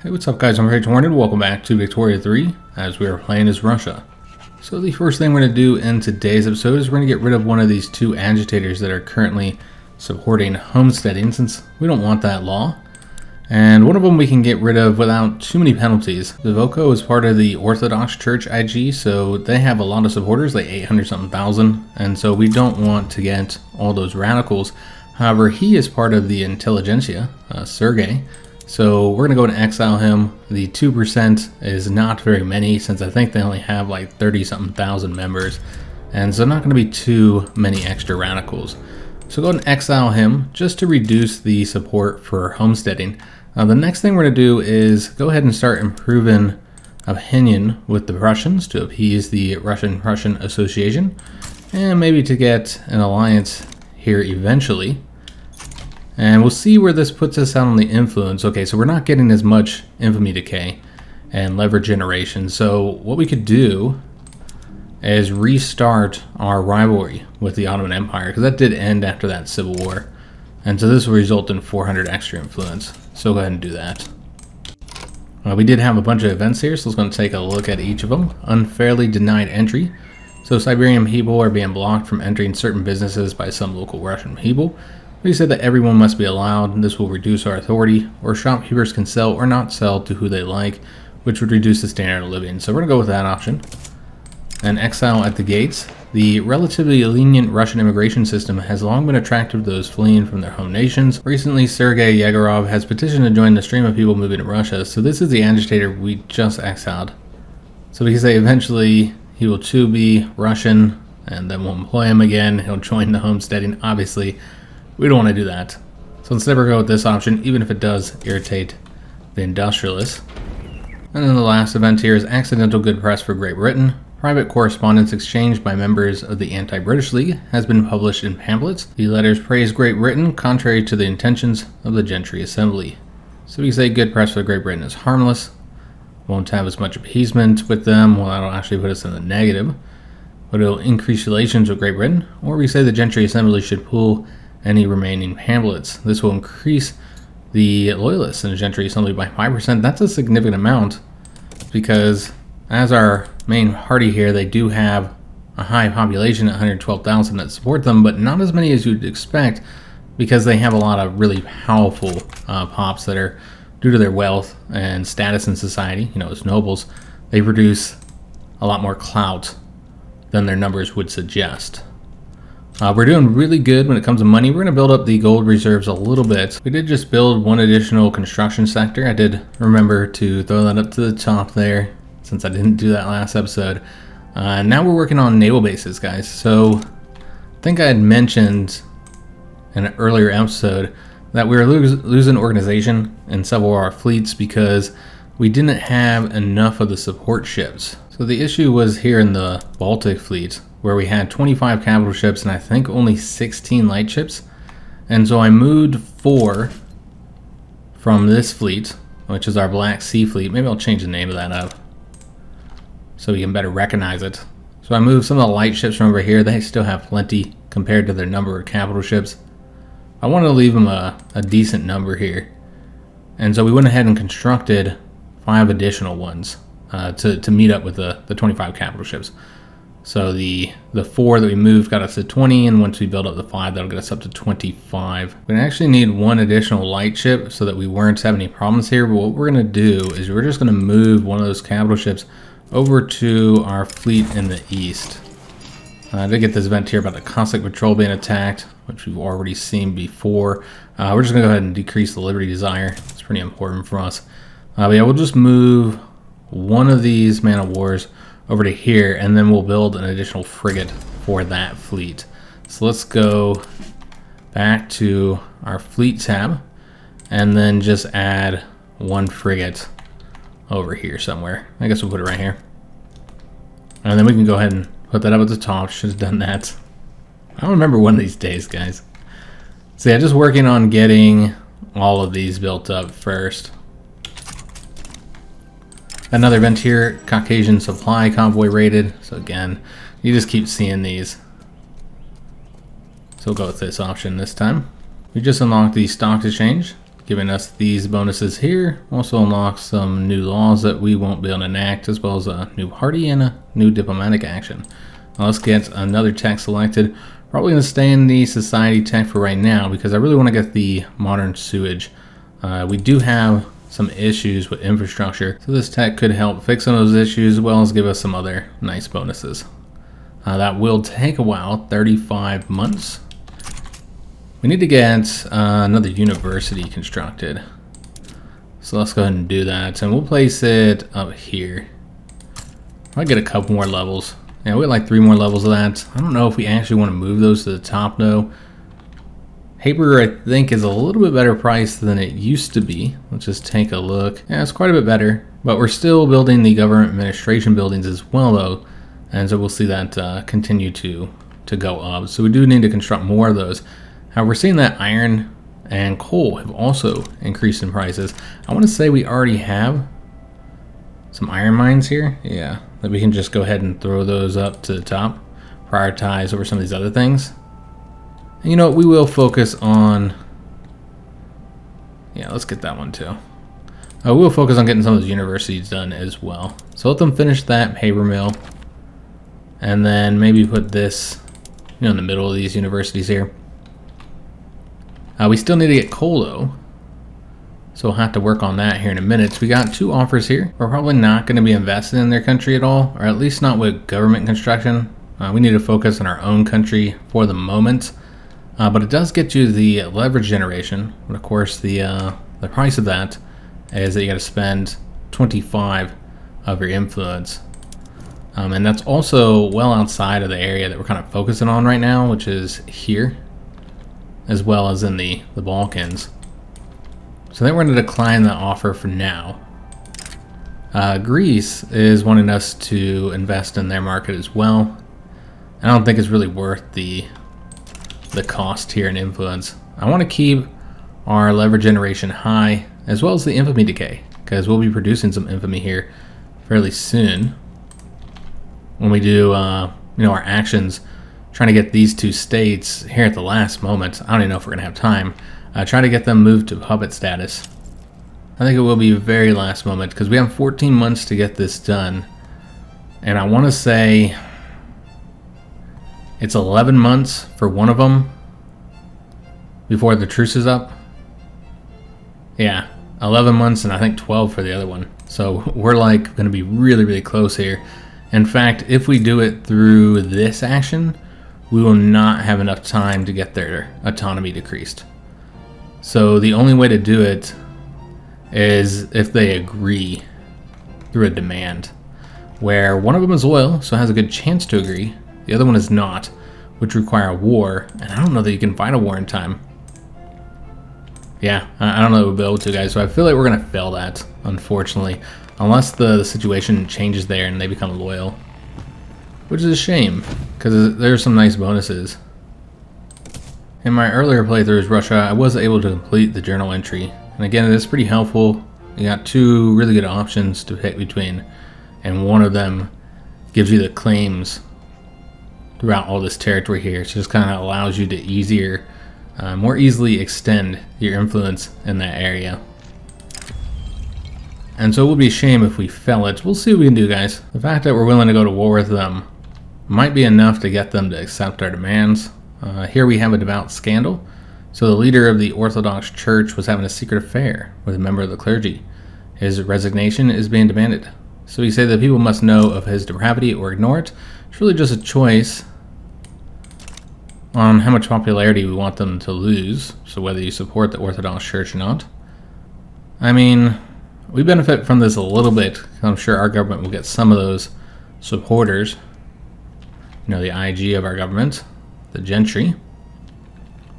Hey, what's up guys, I'm HiJynx. Welcome back to Victoria 3 as we are playing as Russia. So the first thing we're going to do in today's episode is we're going to get rid of one of these two agitators that are currently supporting homesteading, since we don't want that law. And one of them we can get rid of without too many penalties. The Voko is part of the Orthodox Church IG, so they have a lot of supporters, like 800-something thousand, and so we don't want to get all those radicals. However, he is part of the intelligentsia, Sergei. So we're going to go and exile him. The 2% is not very many, since I think they only have like 30-something thousand members. And so not going to be too many extra radicals. So go ahead and exile him just to reduce the support for homesteading. The next thing we're going to do is go ahead and start improving opinion with the Russians to appease the Russian Association. And maybe to get an alliance here eventually. And we'll see where this puts us out on the influence. Okay, so we're not getting as much infamy decay and lever generation. So what we could do is restart our rivalry with the Ottoman Empire, because that did end after that civil war. And so this will result in 400 extra influence. So go ahead and do that. We did have a bunch of events here, so let's going to take a look at each of them. Unfairly denied entry. So Siberian people are being blocked from entering certain businesses by some local Russian people. We said that everyone must be allowed, and this will reduce our authority, or shopkeepers can sell or not sell to who they like, which would reduce the standard of living. So we're going to go with that option. And exile at the gates. The relatively lenient Russian immigration system has long been attractive to those fleeing from their home nations. Recently, Sergei Yegorov has petitioned to join the stream of people moving to Russia, so this is the agitator we just exiled. So we can say eventually he will too be Russian, and then we'll employ him again. He'll join the homesteading, obviously. We don't want to do that. So instead we're going with this option, even if it does irritate the industrialists. And then the last event here is accidental good press for Great Britain. Private correspondence exchanged by members of the Anti-British League has been published in pamphlets. The letters praise Great Britain, contrary to the intentions of the Gentry Assembly. So we can say good press for Great Britain is harmless. Won't have as much appeasement with them. Well, that'll actually put us in the negative. But it'll increase relations with Great Britain. Or we say the Gentry Assembly should pull any remaining pamphlets. This will increase the loyalists in the Gentry Assembly by 5%. That's a significant amount, because as our main party here, they do have a high population at 112,000 that support them, but not as many as you'd expect, because they have a lot of really powerful pops that are, due to their wealth and status in society, you know, as nobles, they produce a lot more clout than their numbers would suggest. We're doing really good when it comes to money. We're going to build up the gold reserves a little bit. We did just build one additional construction sector. I did remember to throw that up to the top there, since I didn't do that last episode. Now we're working on naval bases, guys. So I think I had mentioned in an earlier episode that we were losing organization in several of our fleets because we didn't have enough of the support ships. So the issue was here in the Baltic fleet, where we had 25 capital ships and I think only 16 light ships. And so I moved 4 from this fleet, which is our Black Sea fleet. Maybe I'll change the name of that up so we can better recognize it. So I moved some of the light ships from over here. They still have plenty compared to their number of capital ships. I wanted to leave them a decent number here. And so we went ahead and constructed 5 additional ones to meet up with the 25 capital ships. So the 4 that we moved got us to 20, and once we build up the 5, that'll get us up to 25. We actually need 1 additional light ship so that we weren't having any problems here, but what we're going to do is we're just going to move one of those capital ships over to our fleet in the east. I did get this event here about the Cossack patrol being attacked, which we've already seen before. We're just going to go ahead and decrease the Liberty Desire. It's pretty important for us. But yeah, we'll just move one of these man of wars over to here, and then we'll build an additional frigate for that fleet. So let's go back to our fleet tab and then just add 1 frigate over here somewhere. I guess we'll put it right here. And then we can go ahead and put that up at the top. Should have done that. I'll remember one of these days, guys. So yeah, just working on getting all of these built up first. Another event here, Caucasian supply convoy raided. So again, you just keep seeing these. So we'll go with this option this time. We just unlocked the stock exchange. giving us these bonuses here. Also unlocks some new laws that we won't be able to enact, as well as a new party and a new diplomatic action. Now let's get another tech selected. Probably going to stay in the society tech for right now because I really want to get the modern sewage. We do have some issues with infrastructure, so this tech could help fix some of those issues as well as give us some other nice bonuses. That will take a while, 35 months. We need to get another university constructed. So let's go ahead and do that, and we'll place it up here. I'll get a couple more levels. Yeah, we got like 3 more levels of that. I don't know if we actually want to move those to the top though. Paper, I think, is a little bit better priced than it used to be. Let's just take a look. Yeah, it's quite a bit better, but we're still building the government administration buildings as well though, and so we'll see that continue to go up. So we do need to construct more of those. We're seeing that iron and coal have also increased in prices. I want to say we already have some iron mines here. Yeah, that we can just go ahead and throw those up to the top, prioritize over some of these other things. And you know what, we will focus on, yeah, let's get that one too. We'll focus on getting some of those universities done as well. So let them finish that paper mill, and then maybe put this, you know, in the middle of these universities here. We still need to get coal though, so we'll have to work on that here in a minute. So we got 2 offers here. We're probably not going to be invested in their country at all, or at least not with government construction. We need to focus on our own country for the moment, but it does get you the leverage generation. But of course, the price of that is that you got to spend 25 of your influence, and that's also well outside of the area that we're kind of focusing on right now, which is here, as well as in the Balkans. So then we're going to decline that offer for now. Greece is wanting us to invest in their market as well. I don't think it's really worth the cost here in influence. I want to keep our leverage generation high, as well as the infamy decay, because we'll be producing some infamy here fairly soon when we do you know, our actions trying to get these 2 states here at the last moment. I don't even know if we're going to have time. Try to get them moved to puppet status. I think it will be very last moment because we have 14 months to get this done. And I want to say it's 11 months for one of them before the truce is up. Yeah, 11 months and I think 12 for the other one. So we're like going to be really, really close here. In fact, if we do it through this action, we will not have enough time to get their autonomy decreased. So the only way to do it is if they agree through a demand, where one of them is loyal, so has a good chance to agree. The other one is not, which require a war, and I don't know that you can fight a war in time. Yeah, I don't know that we'll be able to, guys, so I feel like we're going to fail that, unfortunately, unless the situation changes there and they become loyal. Which is a shame, because there's some nice bonuses. In my earlier playthroughs of Russia, I was able to complete the journal entry. And again, it is pretty helpful. You got 2 really good options to pick between, and one of them gives you the claims throughout all this territory here. So it just kind of allows you to more easily extend your influence in that area. And so it would be a shame if we fail it. We'll see what we can do, guys. The fact that we're willing to go to war with them might be enough to get them to accept our demands. Here we have a devout scandal. So the leader of the Orthodox Church was having a secret affair with a member of the clergy. His resignation is being demanded. So we say that people must know of his depravity or ignore it. It's really just a choice on how much popularity we want them to lose. So whether you support the Orthodox Church or not. I mean, we benefit from this a little bit. I'm sure our government will get some of those supporters. You know, the IG of our government, the gentry.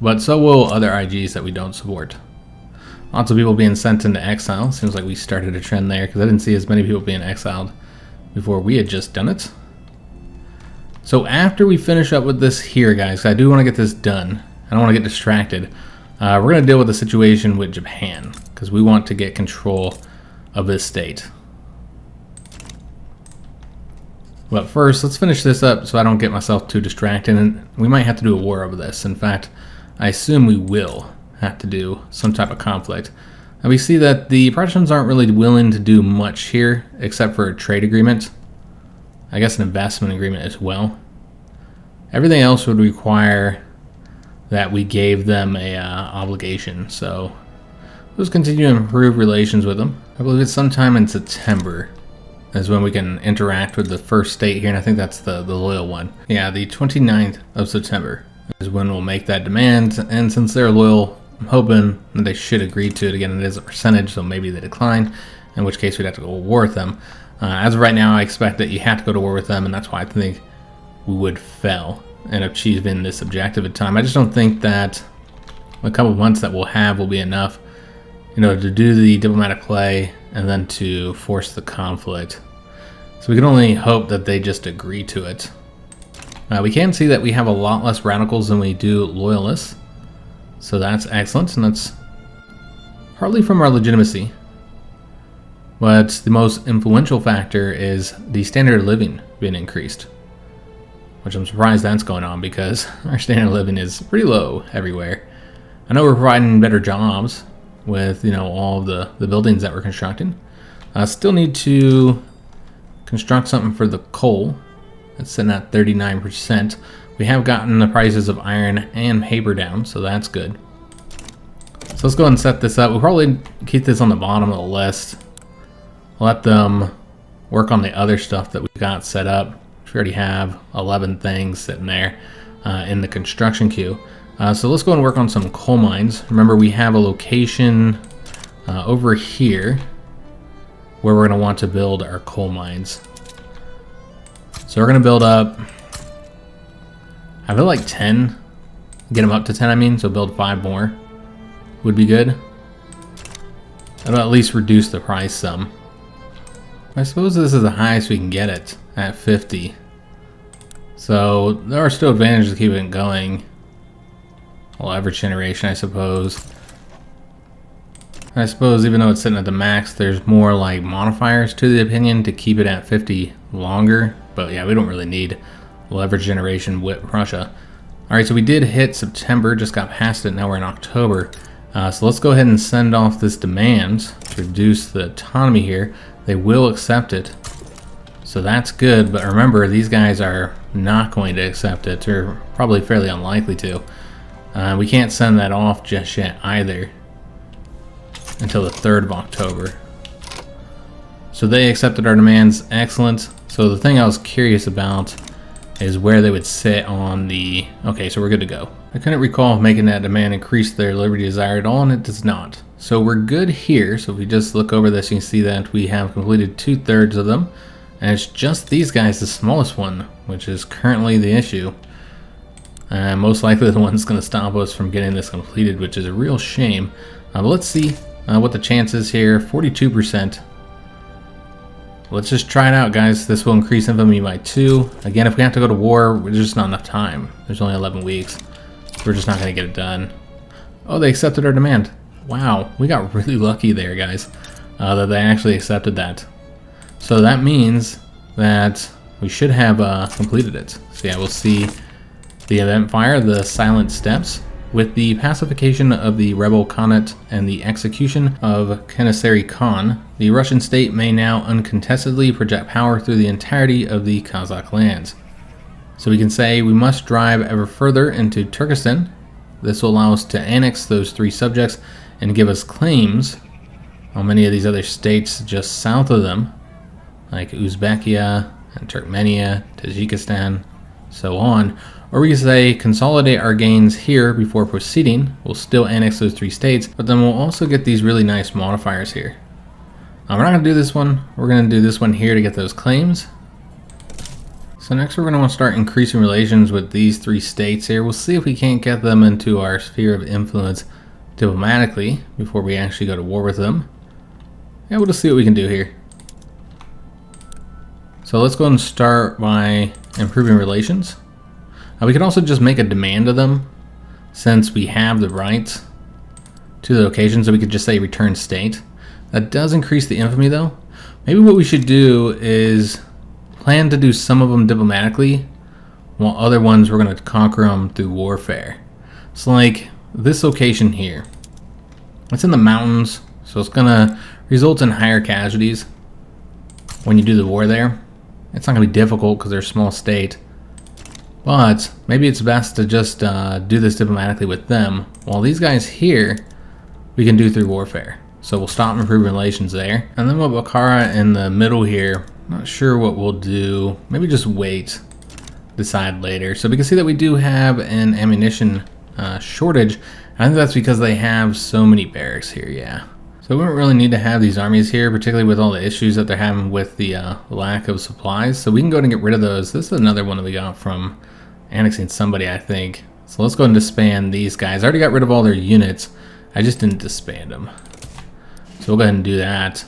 But so will other IGs that we don't support. Lots of people being sent into exile. Seems like we started a trend there because I didn't see as many people being exiled before we had just done it. So after we finish up with this here, guys, I do want to get this done. I don't want to get distracted. We're going to deal with the situation with Japan because we want to get control of this state. But first, let's finish this up so I don't get myself too distracted, and we might have to do a war over this. In fact, I assume we will have to do some type of conflict. And we see that the Prussians aren't really willing to do much here, except for a trade agreement. I guess an investment agreement as well. Everything else would require that we gave them a obligation. So let's continue to improve relations with them. I believe it's sometime in September is when we can interact with the first state here, and I think that's the loyal one. Yeah, the 29th of September is when we'll make that demand, and since they're loyal, I'm hoping that they should agree to it. Again, it is a percentage, so maybe they decline, in which case we'd have to go to war with them. As of right now, I expect that you have to go to war with them, and that's why I think we would fail in achieving this objective in time. I just don't think that a couple of months that we'll have will be enough, you know, to do the diplomatic play and then to force the conflict. So we can only hope that they just agree to it. We can see that we have a lot less radicals than we do loyalists. So that's excellent, and that's partly from our legitimacy. But the most influential factor is the standard of living being increased, which I'm surprised that's going on because our standard of living is pretty low everywhere. I know we're providing better jobs with, you know, all of the buildings that we're constructing. Still need to construct something for the coal. It's sitting at 39%. We have gotten the prices of iron and paper down, so that's good. So let's go ahead and set this up. We'll probably keep this on the bottom of the list. Let them work on the other stuff that we've got set up. We already have 11 things sitting there in the construction queue. So let's go and work on some coal mines. Remember, we have a location over here where we're going to want to build our coal mines. So we're going to build up, I feel like 10, get them up to 10, I mean, so build 5 more would be good. That'll at least reduce the price some. I suppose this is the highest we can get it at 50. So there are still advantages to keeping it going. Leverage generation, I suppose. Even though it's sitting at the max, there's more like modifiers to the opinion to keep it at 50 longer. But yeah, we don't really need leverage generation with Russia. Alright, so we did hit September, just got past it, now we're in October. So let's go ahead and send off this demand to reduce the autonomy here. They will accept it. So that's good, but remember, these guys are not going to accept it. They're probably fairly unlikely to. We can't send that off just yet either until the 3rd of October. So they accepted our demands, excellent. So the thing I was curious about is where they would sit on the... Okay, so we're good to go. I couldn't recall if making that demand increase their liberty desire at all, and it does not. So we're good here. So if we just look over this, you can see that we have completed 2/3 of them. And it's just these guys, the smallest one, which is currently the issue. Most likely the one that's going to stop us from getting this completed, which is a real shame. But let's see what the chance is here. 42%. Let's just try it out, guys. This will increase infamy by 2. Again, if we have to go to war, there's just not enough time. There's only 11 weeks. We're just not going to get it done. Oh, they accepted our demand. Wow, we got really lucky there, guys, that they actually accepted that. So that means that we should have completed it. So yeah, we'll see the event fire, the silent steps. With the pacification of the rebel Khanate and the execution of Janissary Khan, the Russian state may now uncontestedly project power through the entirety of the Kazakh lands. So we can say we must drive ever further into Turkestan. This will allow us to annex those 3 subjects and give us claims on many of these other states just south of them, like Uzbekia and Turkmenia, Tajikistan, so on. Or we can say consolidate our gains here before proceeding. We'll still annex those 3 states, but then we'll also get these really nice modifiers here. We're not going to do this one. We're going to do this one here to get those claims. So next we're going to want to start increasing relations with these 3 states here. We'll see if we can't get them into our sphere of influence diplomatically before we actually go to war with them. Yeah, we'll just see what we can do here. So let's go ahead and start by improving relations. We can also just make a demand of them since we have the rights to the location, so we could just say return state. That does increase the infamy though. Maybe what we should do is plan to do some of them diplomatically while other ones we're going to conquer them through warfare. So like this location here. It's in the mountains, so it's gonna result in higher casualties when you do the war there. It's not gonna be difficult because they're a small state, but maybe it's best to just do this diplomatically with them, while these guys here we can do through warfare. So we'll stop and improve relations there. And then with Bakara in the middle here, not sure what we'll do. Maybe just wait, decide later. So we can see that we do have an ammunition shortage. I think that's because they have so many barracks here, yeah. So we don't really need to have these armies here, particularly with all the issues that they're having with the lack of supplies. So we can go ahead and get rid of those. This is another one that we got from annexing somebody, I think. So let's go ahead and disband these guys. I already got rid of all their units. I just didn't disband them. So we'll go ahead and do that.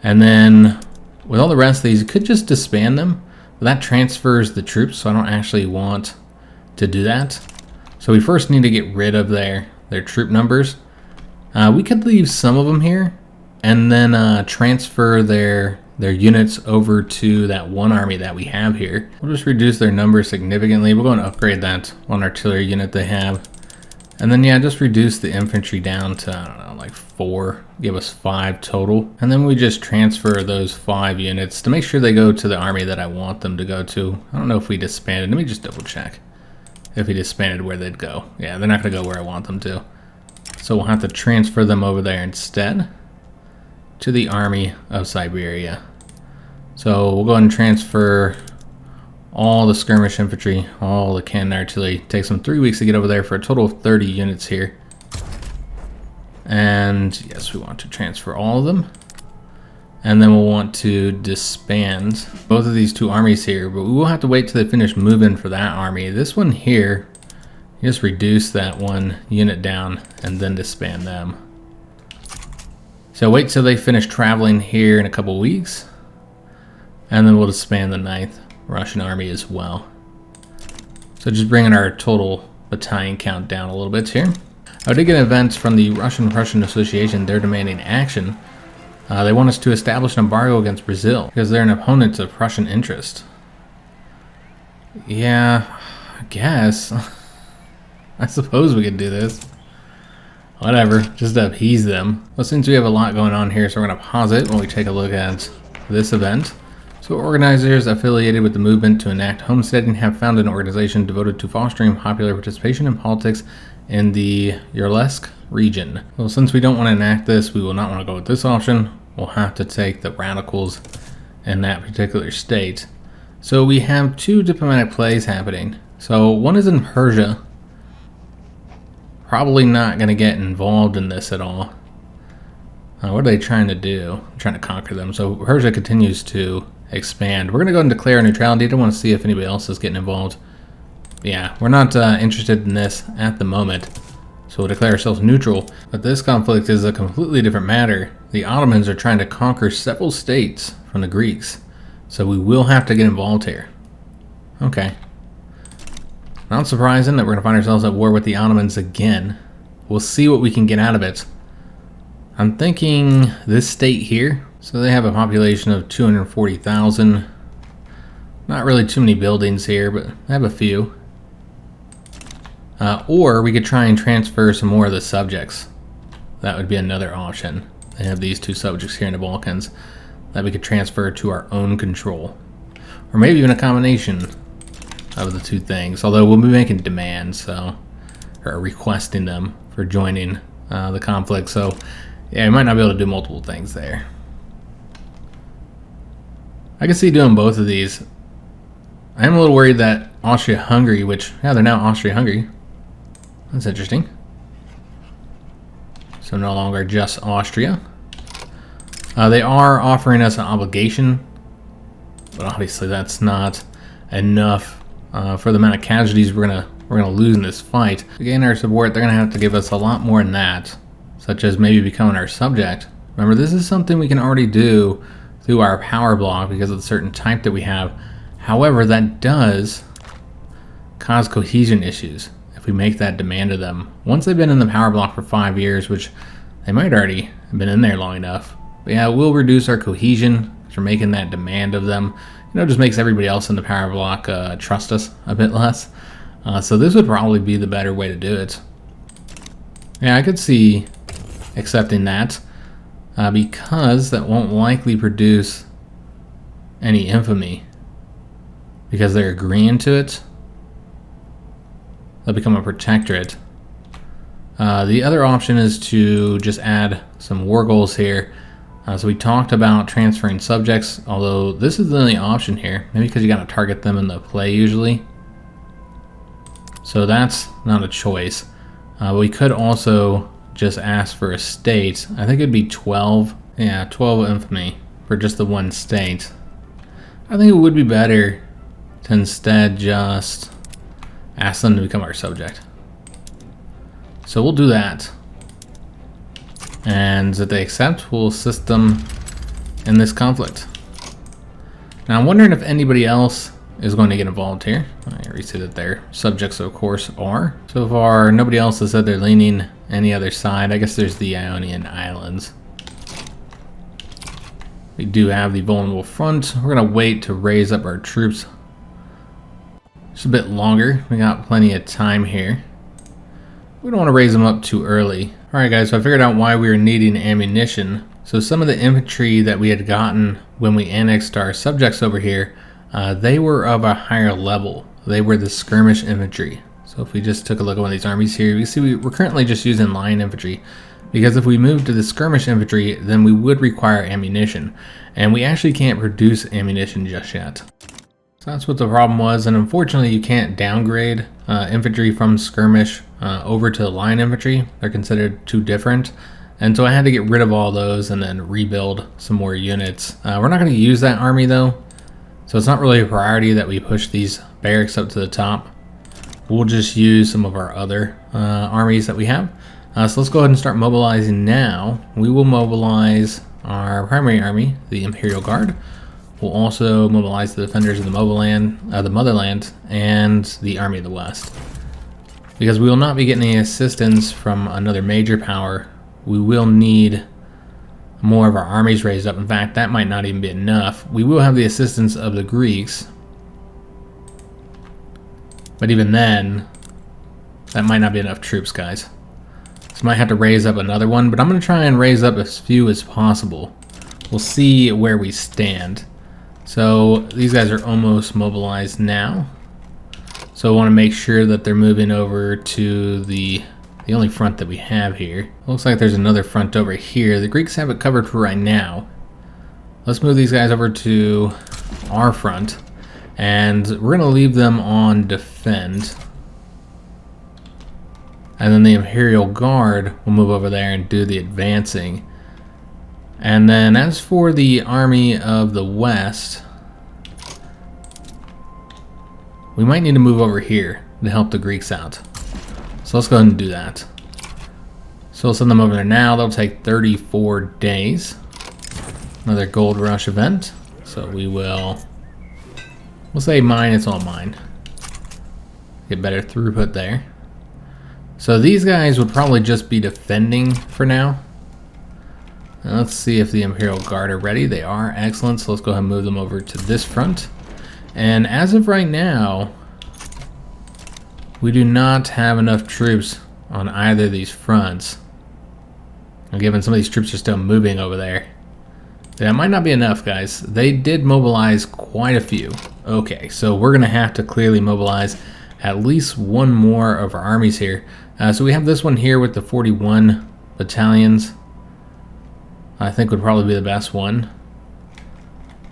And then with all the rest of these, you could just disband them. But that transfers the troops, so I don't actually want to do that. So we first need to get rid of their troop numbers. We could leave some of them here and then transfer their units over to that one army that we have here. We'll just reduce their numbers significantly. We'll go and upgrade that one artillery unit they have. And then, yeah, just reduce the infantry down to, I don't know, like 4, give us 5 total. And then we just transfer those 5 units to make sure they go to the army that I want them to go to. I don't know if we disbanded. Let me just double check if we disbanded where they'd go. Yeah, they're not going to go where I want them to. So we'll have to transfer them over there instead to the army of Siberia. So we'll go ahead and transfer all the skirmish infantry, all the cannon artillery. It takes them 3 weeks to get over there for a total of 30 units here. And yes, we want to transfer all of them. And then we'll want to disband both of these 2 armies here, but we will have to wait till they finish moving for that army. This one here, you just reduce that 1 unit down and then disband them. So wait till they finish traveling here in a couple weeks, and then we'll disband the 9th Russian army as well. So just bringing our total battalion count down a little bit here. I did get events from the Russian Association. They're demanding action. They want us to establish an embargo against Brazil because they're an opponent of Prussian interest. Yeah, I guess. I suppose we could do this. Whatever, just to appease them. Well, since we have a lot going on here, so we're going to pause it when we take a look at this event. So organizers affiliated with the movement to enact homesteading have founded an organization devoted to fostering popular participation in politics in the Uralsk region. Well, since we don't want to enact this, we will not want to go with this option. We'll have to take the radicals in that particular state. So we have 2 diplomatic plays happening. So one is in Persia. Probably not going to get involved in this at all. What are they trying to do? I'm trying to conquer them. So Persia continues to expand. We're going to go and declare neutrality. I don't want to see if anybody else is getting involved. Yeah, we're not interested in this at the moment. So we'll declare ourselves neutral. But this conflict is a completely different matter. The Ottomans are trying to conquer several states from the Greeks. So we will have to get involved here. Okay. Not surprising that we're going to find ourselves at war with the Ottomans again. We'll see what we can get out of it. I'm thinking this state here. So they have a population of 240,000. Not really too many buildings here, but I have a few. Or we could try and transfer some more of the subjects. That would be another option. They have these 2 subjects here in the Balkans that we could transfer to our own control. Or maybe even a combination of the 2 things. Although we'll be making demands, so, or requesting them for joining the conflict. So yeah, we might not be able to do multiple things there. I can see doing both of these. I am a little worried that Austria-Hungary, which, yeah, they're now Austria-Hungary. That's interesting. So no longer just Austria. They are offering us an obligation, but obviously that's not enough for the amount of casualties we're gonna lose in this fight. To gain our support, they're gonna have to give us a lot more than that, such as maybe becoming our subject. Remember, this is something we can already do through our power block because of the certain type that we have. However, that does cause cohesion issues if we make that demand of them. Once they've been in the power block for 5 years, which they might already have been in there long enough. But yeah, we'll reduce our cohesion for making that demand of them. You know, it just makes everybody else in the power block trust us a bit less. So this would probably be the better way to do it. Yeah, I could see accepting that because that won't likely produce any infamy because they're agreeing to it. They'll become a protectorate. The other option is to just add some war goals here. So we talked about transferring subjects, although this is the only option here. Maybe because you got to target them in the play usually. So that's not a choice. We could also just ask for a state. I think it'd be 12. Yeah, 12 infamy for just the one state. I think it would be better to instead just ask them to become our subject. So we'll do that. And if they accept, we'll assist them in this conflict. Now I'm wondering if anybody else is going to get involved here. I already said that their subjects, of course, are. So far, nobody else has said they're leaning any other side. I guess there's the Ionian Islands. We do have the vulnerable front. We're going to wait to raise up our troops just a bit longer. We got plenty of time here. We don't want to raise them up too early. Alright guys, so I figured out why we were needing ammunition. So some of the infantry that we had gotten when we annexed our subjects over here, they were of a higher level. They were the skirmish infantry. So if we just took a look at one of these armies here, you see we're currently just using line infantry. Because if we move to the skirmish infantry, then we would require ammunition. And we actually can't produce ammunition just yet. So that's what the problem was, and unfortunately you can't downgrade infantry from skirmish over to line infantry. They're considered too different. And so I had to get rid of all those and then rebuild some more units. We're not going to use that army though. So it's not really a priority that we push these barracks up to the top. We'll just use some of our other armies that we have. So let's go ahead and start mobilizing now. We will mobilize our primary army, the Imperial Guard. We'll also mobilize the defenders of the motherland, and the Army of the West. Because we will not be getting any assistance from another major power, we will need more of our armies raised up. In fact, that might not even be enough. We will have the assistance of the Greeks, but even then, that might not be enough troops, guys. So I might have to raise up another one, but I'm going to try and raise up as few as possible. We'll see where we stand. So these guys are almost mobilized now. So I want to make sure that they're moving over to the only front that we have here. Looks like there's another front over here. The Greeks have it covered for right now. Let's move these guys over to our front. And we're going to leave them on defend. And then the Imperial Guard will move over there and do the advancing. And then as for the Army of the West, we might need to move over here to help the Greeks out. So let's go ahead and do that. So we'll send them over there now. They'll take 34 days. Another gold rush event. So we'll say mine, it's all mine. Get better throughput there. So these guys would probably just be defending for now. Now let's see if the Imperial Guard are ready. They are. Excellent. So let's go ahead and move them over to this front. And as of right now, we do not have enough troops on either of these fronts. And given some of these troops are still moving over there, that might not be enough, guys. They did mobilize quite a few. Okay, so we're going to have to clearly mobilize at least one more of our armies here. So we have this one here with the 41 battalions. I think would probably be the best one.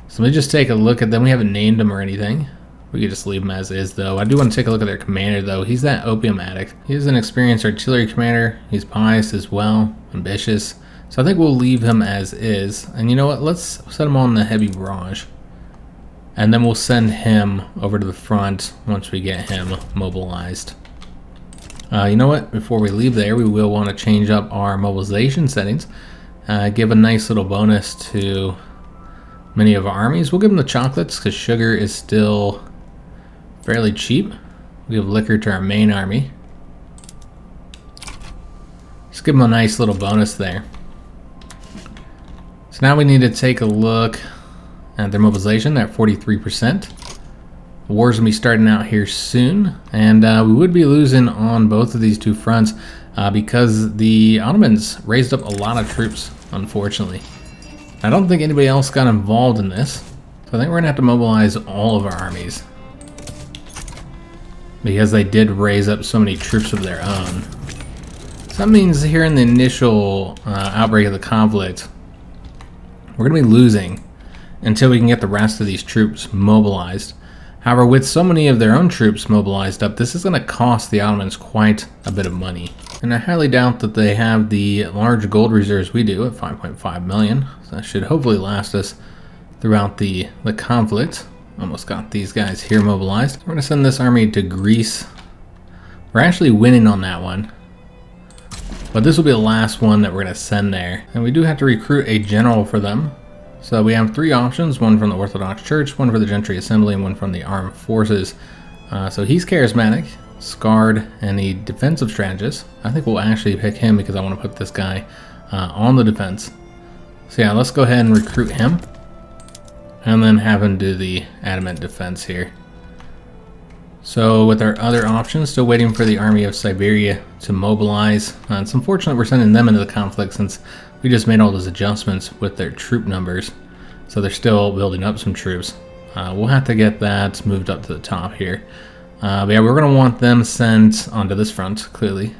So let me just take a look at them. We haven't named them or anything. We could just leave them as is, though. I do want to take a look at their commander, though. He's that opium addict. He's an experienced artillery commander. He's pious as well, ambitious. So I think we'll leave him as is. And you know what? Let's set him on the heavy barrage. And then we'll send him over to the front once we get him mobilized. You know what? Before we leave there, we will want to change up our mobilization settings. Give a nice little bonus to many of our armies. We'll give them the chocolates because sugar is still fairly cheap. We'll give liquor to our main army. Just give them a nice little bonus there. So now we need to take a look at their mobilization at 43%. war's gonna be starting out here soon, and we would be losing on both of these two fronts because the Ottomans raised up a lot of troops, unfortunately. I don't think anybody else got involved in this, so I think we're gonna have to mobilize all of our armies because they did raise up so many troops of their own. So that means here in the initial outbreak of the conflict, we're going to be losing until we can get the rest of these troops mobilized. However, with so many of their own troops mobilized up, this is going to cost the Ottomans quite a bit of money. And I highly doubt that they have the large gold reserves we do at 5.5 million. So that should hopefully last us throughout the conflict. Almost got these guys here mobilized. We're going to send this army to Greece. We're actually winning on that one, but this will be the last one that we're going to send there. And we do have to recruit a general for them. So we have 3 options, one from the Orthodox Church, one for the Gentry Assembly, and one from the Armed Forces. So he's charismatic, scarred, and a defensive strategist. I think we'll actually pick him because I want to put this guy on the defense. So yeah, let's go ahead and recruit him, and then have him do the adamant defense here. So with our other options, still waiting for the army of Siberia to mobilize. It's unfortunate we're sending them into the conflict since we just made all those adjustments with their troop numbers. So they're still building up some troops. We'll have to get that moved up to the top here. But yeah, we're going to want them sent onto this front, clearly,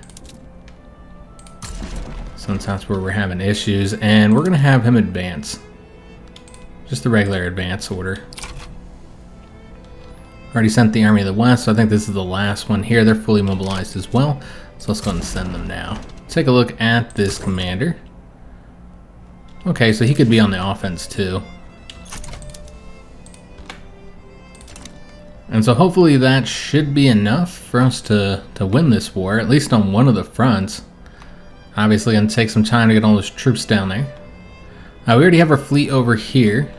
since that's where we're having issues. And we're going to have him advance. Just the regular advance order. Already sent the Army of the West, so I think this is the last one here. They're fully mobilized as well, so let's go ahead and send them now. Take a look at this commander. Okay, so he could be on the offense too. And so hopefully that should be enough for us to win this war, at least on one of the fronts. Obviously, going to take some time to get all those troops down there. We already have our fleet over here.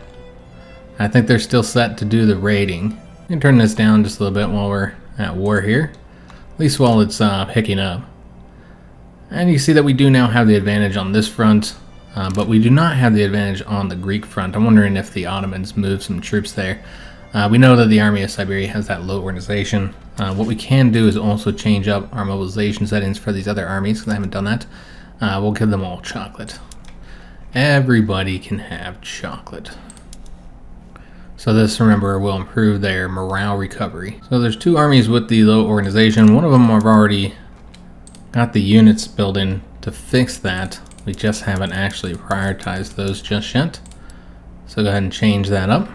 I think they're still set to do the raiding. We can turn this down just a little bit while we're at war here, at least while it's picking up. And you see that we do now have the advantage on this front, but we do not have the advantage on the Greek front. I'm wondering if the Ottomans moved some troops there. We know that the Army of Siberia has that low organization. What we can do is also change up our mobilization settings for these other armies, because I haven't done that. We'll give them all chocolate. Everybody can have chocolate. So this, remember, will improve their morale recovery. So there's 2 armies with the low organization. One of them I've already got the units building to fix that. We just haven't actually prioritized those just yet. So go ahead and change that up.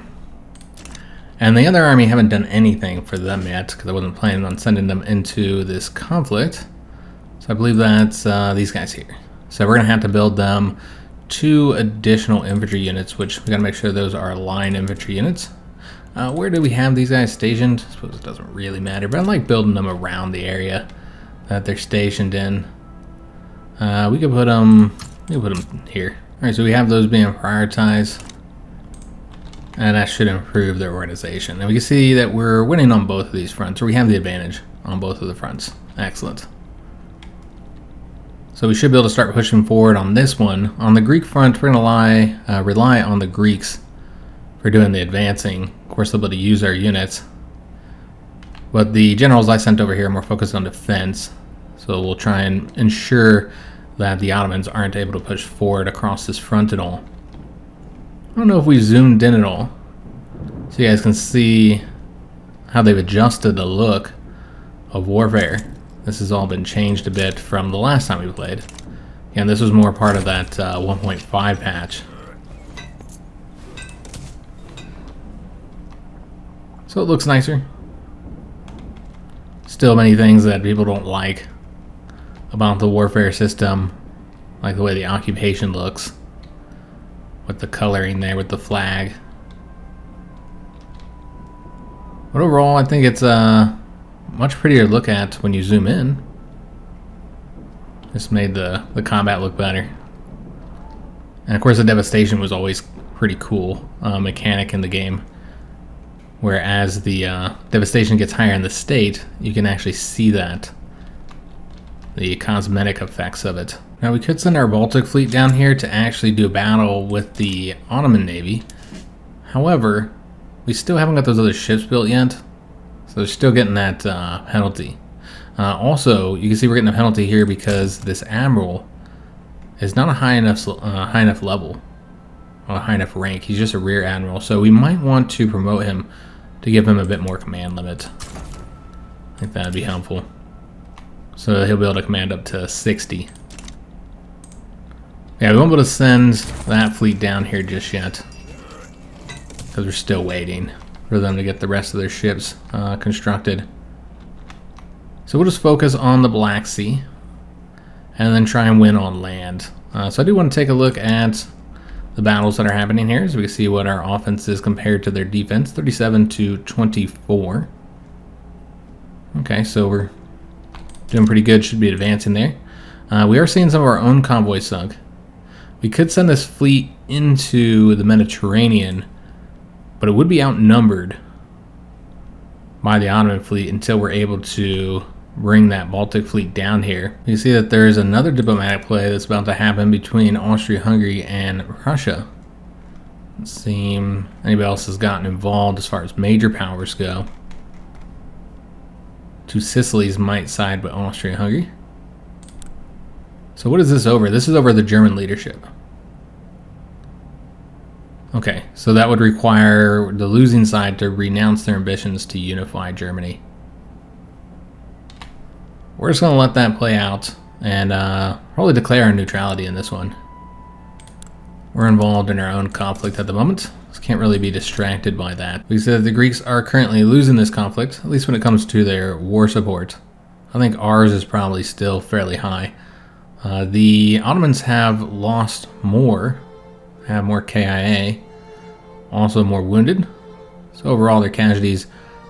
And the other army, haven't done anything for them yet because I wasn't planning on sending them into this conflict. So I believe that's these guys here. So we're going to have to build them 2 additional infantry units, which we got to make sure those are line infantry units. Where do we have these guys stationed? I suppose it doesn't really matter, but I like building them around the area that they're stationed in. We could put them here. All right, so we have those being prioritized, and that should improve their organization. And we can see that we're winning on both of these fronts, or we have the advantage on both of the fronts. Excellent. So we should be able to start pushing forward on this one. On the Greek front, we're going to rely on the Greeks for doing the advancing. Of course, they'll be able to use our units. But the generals I sent over here are more focused on defense. So we'll try and ensure that the Ottomans aren't able to push forward across this front at all. I don't know if we zoomed in at all, so you guys can see how they've adjusted the look of warfare. This has all been changed a bit from the last time we played. And this was more part of that 1.5 patch. So it looks nicer. Still many things that people don't like about the warfare system, like the way the occupation looks, with the coloring there, with the flag. But overall, I think it's much prettier to look at when you zoom in. This made the combat look better. And of course the devastation was always pretty cool mechanic in the game. Whereas the devastation gets higher in the state, you can actually see that. The cosmetic effects of it. Now we could send our Baltic fleet down here to actually do a battle with the Ottoman Navy. However, we still haven't got those other ships built yet. So they're still getting that penalty. Also, you can see we're getting a penalty here because this admiral is not a high enough level, or a high enough rank. He's just a rear admiral. So we might want to promote him to give him a bit more command limit. I think that would be helpful. So he'll be able to command up to 60. Yeah, we won't be able to send that fleet down here just yet, because we're still waiting for them to get the rest of their ships constructed. So we'll just focus on the Black Sea and then try and win on land. So I do want to take a look at the battles that are happening here, so we can see what our offense is compared to their defense. 37 to 24. Okay, so we're doing pretty good. Should be advancing there. We are seeing some of our own convoys sunk. We could send this fleet into the Mediterranean, but it would be outnumbered by the Ottoman fleet until we're able to bring that Baltic fleet down here. You see that there's another diplomatic play that's about to happen between Austria-Hungary and Russia. Let's see if anybody else has gotten involved as far as major powers go. Two Sicilies might side with Austria-Hungary. So what is this over? This is over the German leadership. Okay, so that would require the losing side to renounce their ambitions to unify Germany. We're just going to let that play out and probably declare our neutrality in this one. We're involved in our own conflict at the moment, so can't really be distracted by that. We said the Greeks are currently losing this conflict, at least when it comes to their war support. I think ours is probably still fairly high. The Ottomans have lost more, have more KIA, also more wounded. So overall their casualties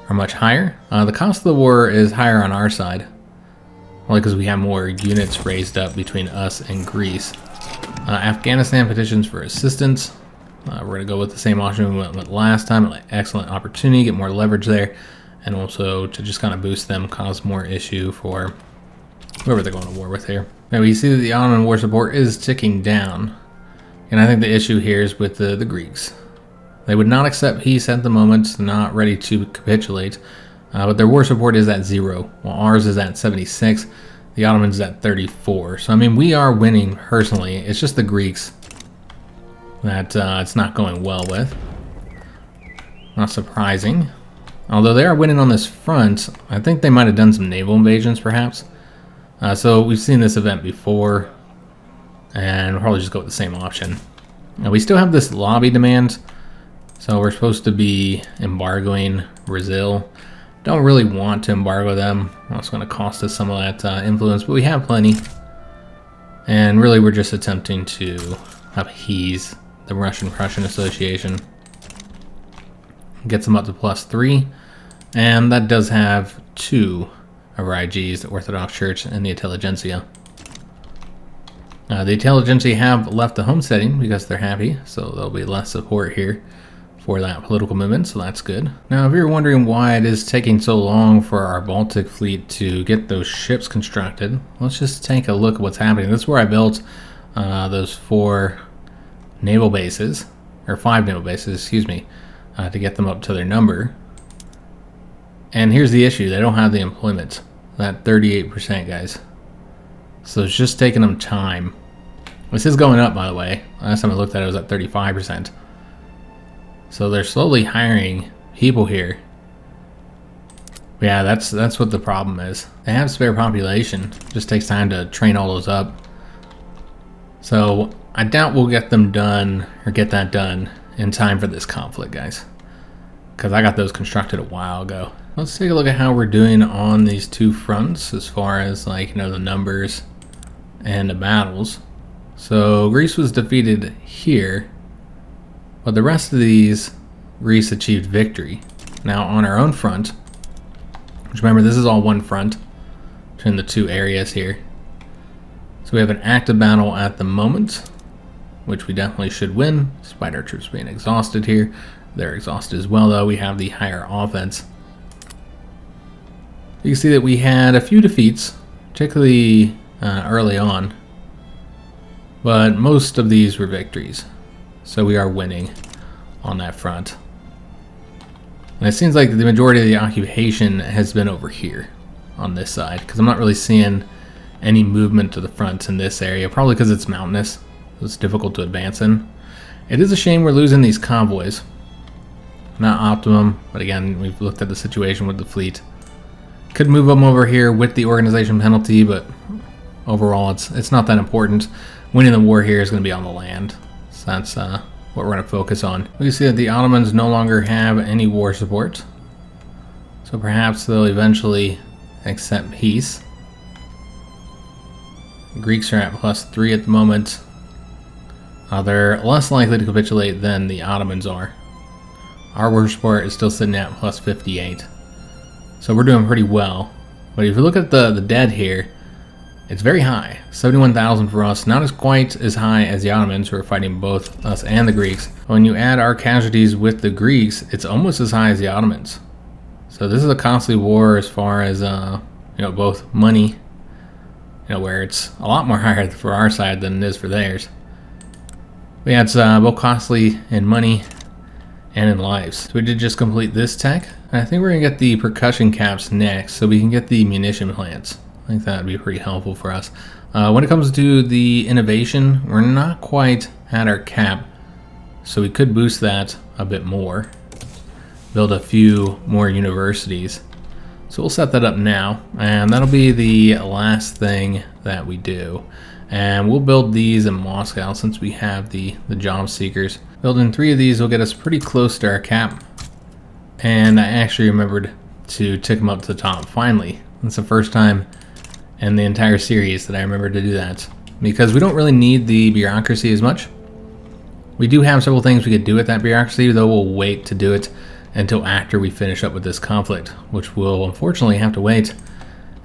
are much higher. The cost of the war is higher on our side, only because we have more units raised up between us and Greece. Afghanistan petitions for assistance. We're going to go with the same option we went with last time. Excellent opportunity, get more leverage there, and also to just kind of boost them, cause more issue for whoever they're going to war with here. Now we see that the Ottoman war support is ticking down, and I think the issue here is with the Greeks. They would not accept peace at the moment, not ready to capitulate, but their war support is at 0, while ours is at 76. The Ottomans is at 34. So I mean, we are winning personally. It's just the Greeks that it's not going well with. Not surprising. Although they are winning on this front, I think they might have done some naval invasions perhaps. So we've seen this event before, and we'll probably just go with the same option. Now we still have this lobby demand, so we're supposed to be embargoing Brazil. Don't really want to embargo them. It's going to cost us some of that influence, but we have plenty. And really we're just attempting to appease the Russian-Prussian Association. Gets them up to +3, and that does have 2 of our IGs, the Orthodox Church and the Intelligentsia. The Intelligentsia have left the homesteading because they're happy, so there'll be less support here for that political movement, so that's good. Now, if you're wondering why it is taking so long for our Baltic fleet to get those ships constructed, let's just take a look at what's happening. This is where I built those 4 naval bases, or 5 naval bases, excuse me, to get them up to their number. And here's the issue, they don't have the employment, that 38%, guys. So it's just taking them time. This is going up, by the way. Last time I looked at it, it was at 35%. So they're slowly hiring people here. Yeah, that's what the problem is. They have spare population. It just takes time to train all those up. So I doubt we'll get them done, or get that done in time for this conflict, guys. Because I got those constructed a while ago. Let's take a look at how we're doing on these 2 fronts as far as, like, you know, the numbers and the battles. So Greece was defeated here, but the rest of these, Greece achieved victory. Now on our own front, which remember this is all one front between the 2 areas here. So we have an active battle at the moment, which we definitely should win, despite our troops being exhausted here. They're exhausted as well, though. We have the higher offense. You can see that we had a few defeats, particularly early on, but most of these were victories. So we are winning on that front. And it seems like the majority of the occupation has been over here on this side, because I'm not really seeing any movement to the front in this area, probably because it's mountainous, so it's difficult to advance in. It is a shame we're losing these convoys. Not optimum, but again, we've looked at the situation with the fleet. Could move them over here with the organization penalty, but overall it's not that important. Winning the war here is going to be on the land, so that's what we're going to focus on. We can see that the Ottomans no longer have any war support, so perhaps they'll eventually accept peace. The Greeks are at +3 at the moment. They're less likely to capitulate than the Ottomans are. Our war support is still sitting at +58. So we're doing pretty well. But if you look at the dead here, it's very high. 71,000 for us. Not as quite as high as the Ottomans, who are fighting both us and the Greeks. When you add our casualties with the Greeks, it's almost as high as the Ottomans. So this is a costly war as far as both money, where it's a lot more higher for our side than it is for theirs. But yeah, it's both costly in money and in lives. So we did just complete this tech. I think we're gonna get the percussion caps next, so we can get the munition plants. I think that would be pretty helpful for us. When it comes to the innovation, we're not quite at our cap, so we could boost that a bit more. Build a few more universities. So we'll set that up now, and that'll be the last thing that we do. And we'll build these in Moscow since we have the job seekers. Building 3 of these will get us pretty close to our cap. And I actually remembered to tick them up to the top finally. It's the first time in the entire series that I remember to do that, because we don't really need the bureaucracy as much. We do have several things we could do with that bureaucracy, though we'll wait to do it until after we finish up with this conflict, which we'll unfortunately have to wait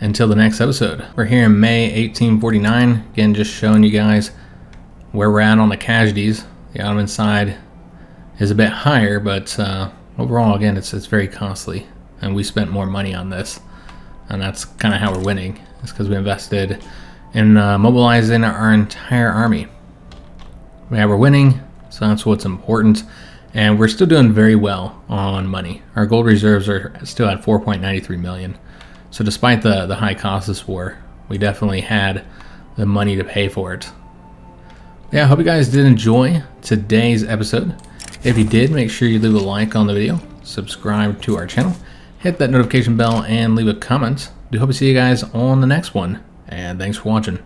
until the next episode. We're here in May 1849, again just showing you guys where we're at on the casualties. The Ottoman side is a bit higher, but overall, again, it's very costly, and we spent more money on this, and that's kind of how we're winning. It's because we invested in mobilizing our entire army. Yeah, we're winning, so that's what's important, and we're still doing very well on money. Our gold reserves are still at 4.93 million. So despite the high cost of this war, we definitely had the money to pay for it. Yeah, I hope you guys did enjoy today's episode. If you did, make sure you leave a like on the video, subscribe to our channel, hit that notification bell, and leave a comment. Do hope to see you guys on the next one, and thanks for watching.